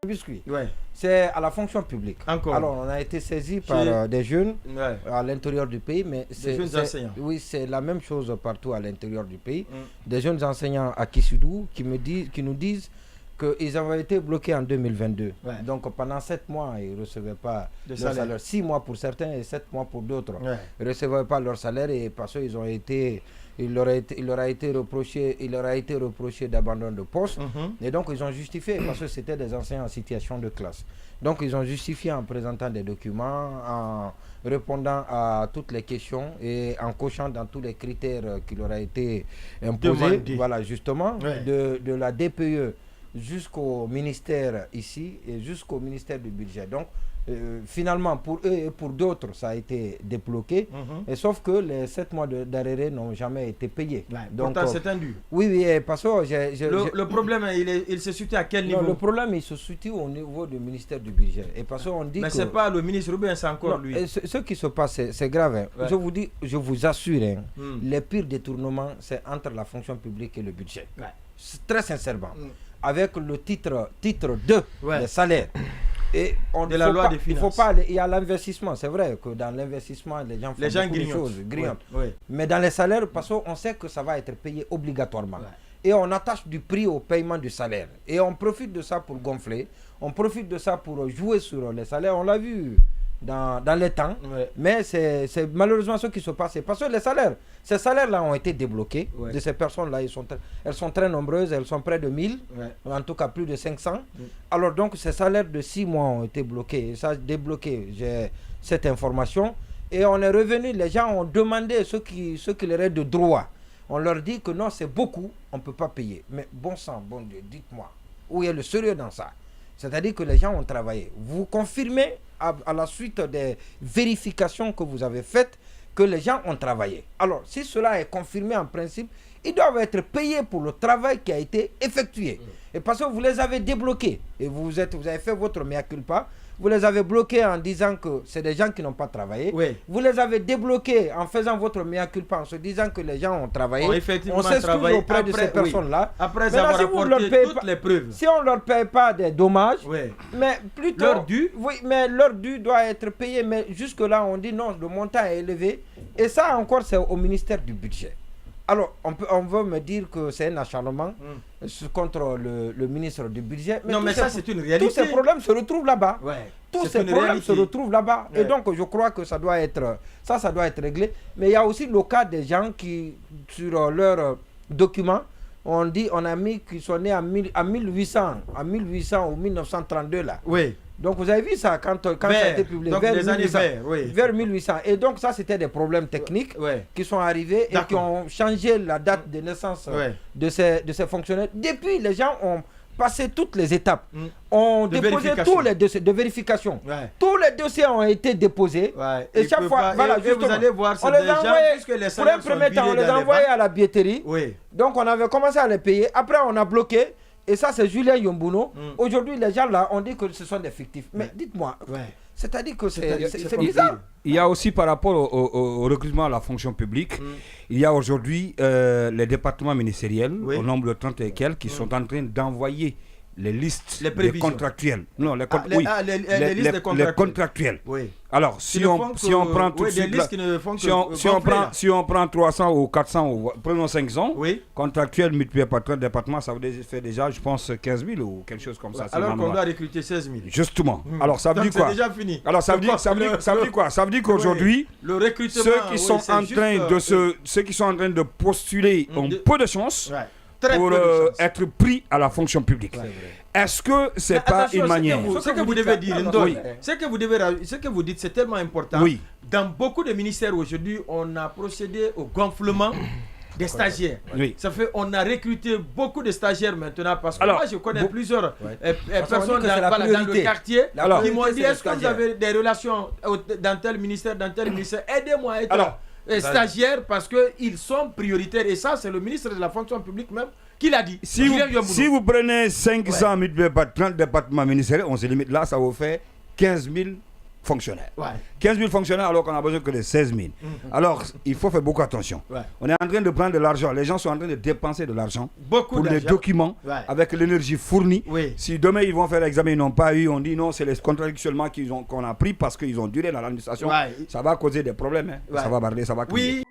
biscuit. Ouais. C'est à la fonction publique. Encore. Alors, on a été saisi par des jeunes à l'intérieur du pays, mais des jeunes enseignants. Oui, c'est la même chose partout à l'intérieur du pays. Des jeunes enseignants à Kissidou qui nous disent qu'ils avaient été bloqués en 2022. Donc, pendant 7 mois, ils ne recevaient pas leur salaire. 6 mois pour certains et 7 mois pour d'autres. Ils ne recevaient pas leur salaire et parce qu'ils ont été... Il leur a été reproché d'abandon de poste. Et donc, ils ont justifié, parce que c'était des enseignants en situation de classe. Donc, ils ont justifié en présentant des documents, en répondant à toutes les questions et en cochant dans tous les critères qui leur a été imposés. Voilà, justement, de la DPE jusqu'au ministère ici et jusqu'au ministère du budget. Donc, finalement, pour eux et pour d'autres, ça a été débloqué. Et sauf que les 7 mois d'arrêt n'ont jamais été payés. Donc, pourtant, c'est indu. Oui, parce que le problème, il se situe à quel niveau? Le problème, il se situe au niveau du ministère du budget. Et parce qu'on dit mais ce n'est pas le ministre Robin, c'est encore lui. Ce qui se passe, c'est grave. Hein. Je vous assure, les pires détournements, c'est entre la fonction publique et le budget. Très sincèrement. Avec le titre 2, les salaires. Et de la loi des finances. Il faut pas aller, il y a l'investissement. C'est vrai que dans l'investissement, les gens font beaucoup de choses, grignotent. Mais dans les salaires, parce qu'on sait que ça va être payé obligatoirement. Et on attache du prix au paiement du salaire. Et on profite de ça pour gonfler. On profite de ça pour jouer sur les salaires. On l'a vu dans les temps. Mais c'est malheureusement ce qui se passe. Parce que ces salaires-là ont été débloqués. De ces personnes-là, elles sont très nombreuses. Elles sont près de 1000. En tout cas, plus de 500. Alors donc, ces salaires de 6 mois ont été bloqués. Et ça a débloqué. J'ai cette information. Et on est revenu. Les gens ont demandé ce qui leur est de droit. On leur dit que non, c'est beaucoup. On ne peut pas payer. Mais bon sang, bon Dieu, dites-moi. Où est le sérieux dans ça? C'est-à-dire que les gens ont travaillé. Vous confirmez à la suite des vérifications que vous avez faites que les gens ont travaillé. Alors, si cela est confirmé en principe, ils doivent être payés pour le travail qui a été effectué. Et parce que vous les avez débloqués et vous avez fait votre mea culpa, vous les avez bloqués en disant que c'est des gens qui n'ont pas travaillé. Vous les avez débloqués en faisant votre mea culpa, en se disant que les gens ont travaillé. On s'excuse auprès de ces personnes-là. Après avoir apporté toutes les preuves. Si on ne leur paye pas des dommages, mais plutôt... Leur dû. Oui, mais leur dû doit être payé. Mais jusque-là, on dit non, le montant est élevé. Et ça encore, c'est au ministère du budget. Alors, on veut me dire que c'est un acharnement contre le ministre du budget. Mais non, mais ça, c'est une réalité. Tous ces problèmes se retrouvent là-bas. Tous ces problèmes se retrouvent là-bas. Et donc, je crois que ça doit être réglé. Mais il y a aussi le cas des gens qui, sur leurs documents, on a mis qu'ils sont nés en 1800 ou 1932 là. Donc vous avez vu ça quand ça a été publié vers 1800. Et donc ça c'était des problèmes techniques qui sont arrivés et qui ont changé la date de naissance de ces fonctionnaires. Depuis, les gens ont passé toutes les étapes, ont déposé tous les dossiers de vérification. Tous les dossiers ont été déposés. Et chaque fois, voilà, vous allez voir, on les a envoyés, pour un premier temps, on les a envoyés à la billetterie. Donc on avait commencé à les payer. Après on a bloqué. Et ça, c'est Julien Yombuno. Aujourd'hui, les gens là, on dit que ce sont des fictifs. Mais dites-moi, c'est-à-dire que c'est bizarre. Il y a aussi par rapport au recrutement à la fonction publique, il y a aujourd'hui les départements ministériels, au nombre de 30 et quelques, qui sont en train d'envoyer les listes des contractuels. Non, les listes des contractuels. Alors, si on prend tout de suite, si on prend 300 ou 400, ou prenons 500, contractuels multipliés par 30 départements, ça fait déjà, je pense, 15 000 ou quelque chose comme ça. Alors qu'on doit recruter 16 000. Justement. Alors, ça veut dire quoi? C'est déjà fini. Alors, ça veut dire quoi? Ça veut dire qu'aujourd'hui, ceux qui sont en train de postuler ont peu de chance pour être pris à la fonction publique. Est-ce que c'est pas une manière? Ce que vous devez dire, ce que vous dites, c'est tellement important. Dans beaucoup de ministères aujourd'hui, on a procédé au gonflement des stagiaires. Ça fait, on a recruté beaucoup de stagiaires maintenant parce que moi je connais plusieurs personnes dans le quartier qui m'ont dit est-ce que vous avez des relations dans tel ministère, aidez-moi à être stagiaires parce qu'ils sont prioritaires. Et ça, c'est le ministre de la fonction publique même qui l'a dit. Si vous prenez 500 000 par 30 départements ministériels, on se limite là, ça vous fait 15 000 fonctionnaires. 15 000 fonctionnaires alors qu'on a besoin que de 16 000. Alors, il faut faire beaucoup attention. On est en train de prendre de l'argent. Les gens sont en train de dépenser de l'argent pour les documents avec l'énergie fournie. Si demain ils vont faire l'examen, ils n'ont pas eu, on dit non, c'est les contractuellement qu'on a pris parce qu'ils ont duré dans l'administration. Ça va causer des problèmes. Ça va barrer, ça va crier.